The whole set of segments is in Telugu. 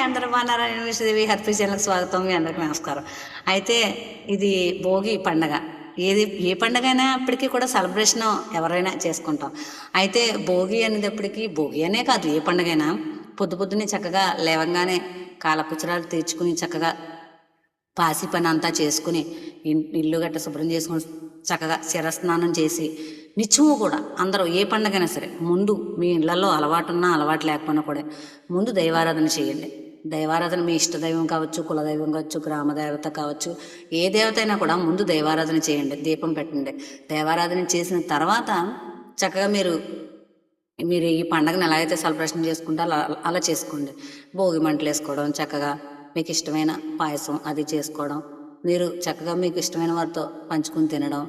అందరూ బాగున్నారా? నేను శ్రీదేవి హ్యాపీ ఛానల్కి స్వాగతం. మీ అందరికీ నమస్కారం. అయితే ఇది భోగి పండగ. ఏ పండగ అయినా అప్పటికీ కూడా సెలబ్రేషన్ ఎవరైనా చేసుకుంటాం. అయితే భోగి అనేటప్పటికీ భోగి అనే కాదు, ఏ పండగైనా పొద్దున్నే చక్కగా లేవంగానే కాలపుచ్చరాలు తీర్చుకుని చక్కగా పాసి పని అంతా చేసుకుని ఇల్లు గట్ట శుభ్రం చేసుకుని చక్కగా శిరస్నానం చేసి నిత్యము కూడా అందరూ ఏ పండగైనా సరే ముందు మీ ఇళ్లలో అలవాటున్నా అలవాటు లేకపోయినా కూడా ముందు దైవారాధన చేయండి. దైవారాధన మీ ఇష్టదైవం కావచ్చు, కులదైవం కావచ్చు, గ్రామదేవత కావచ్చు, ఏ దేవత అయినా కూడా ముందు దైవారాధన చేయండి, దీపం పెట్టండి. దైవారాధన చేసిన తర్వాత చక్కగా మీరు ఈ పండుగను ఎలా అయితే సెలబ్రేషన్ చేసుకుంటారో అలా చేసుకోండి. భోగి మంటలు వేసుకోవడం, చక్కగా మీకు ఇష్టమైన పాయసం అది చేసుకోవడం, మీరు చక్కగా మీకు ఇష్టమైన వారితో పంచుకుని తినడం,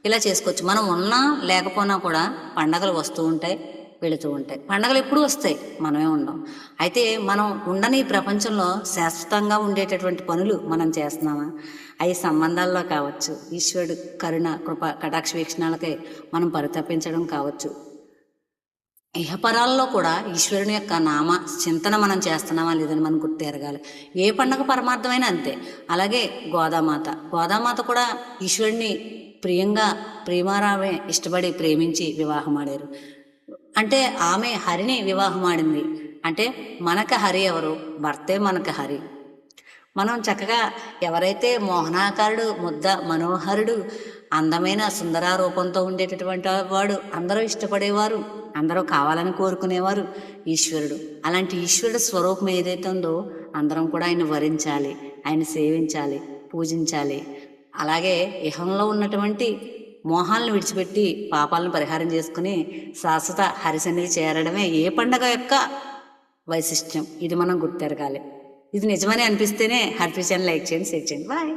ఇలా చేసుకోవచ్చు. మనం ఉన్నా లేకపోయినా కూడా పండగలు వస్తూ ఉంటాయి, వెళుతూ ఉంటాయి. పండగలు ఎప్పుడు వస్తాయి, మనమే ఉండం. అయితే మనం ఉండని ప్రపంచంలో శాశ్వతంగా ఉండేటటువంటి పనులు మనం చేస్తున్నామా? అవి సంబంధాల్లో కావచ్చు, ఈశ్వరుడు కరుణ కృప కటాక్ష వీక్షణాలకై మనం పరితపించడం కావచ్చు, ఇహపరాల్లో కూడా ఈశ్వరుని యొక్క నామ చింతన మనం చేస్తున్నామా లేదని మనం గుర్తెరగాలి. ఏ పండగ పరమార్థమైనా అంతే. అలాగే గోదామాత కూడా ఈశ్వరుని ప్రియమారామే ఇష్టపడి ప్రేమించి వివాహం ఆడారు. అంటే ఆమె హరిని వివాహం ఆడింది. అంటే మనకు హరి ఎవరు? భర్తే మనకు హరి. మనం చక్కగా ఎవరైతే మోహనాకారుడు, ముద్ద మనోహరుడు, అందమైన సుందరారూపంతో ఉండేటటువంటి వాడు, అందరూ ఇష్టపడేవారు, అందరూ కావాలని కోరుకునేవారు ఈశ్వరుడు. అలాంటి ఈశ్వరుడు స్వరూపం ఏదైతే ఉందో అందరం కూడా ఆయన వరించాలి, ఆయన సేవించాలి, పూజించాలి. అలాగే ఇహంలో ఉన్నటువంటి మోహాలను విడిచిపెట్టి పాపాలను పరిహారం చేసుకుని శాశ్వత హరిసన్నిధి చేరడమే ఏ పండగ యొక్క వైశిష్ట్యం. ఇది మనం గుర్తెరగాలి. ఇది నిజమని అనిపిస్తేనే హ్యాపీ ఛానల్ లైక్ చేయండి, షేర్ చేయండి. బాయ్.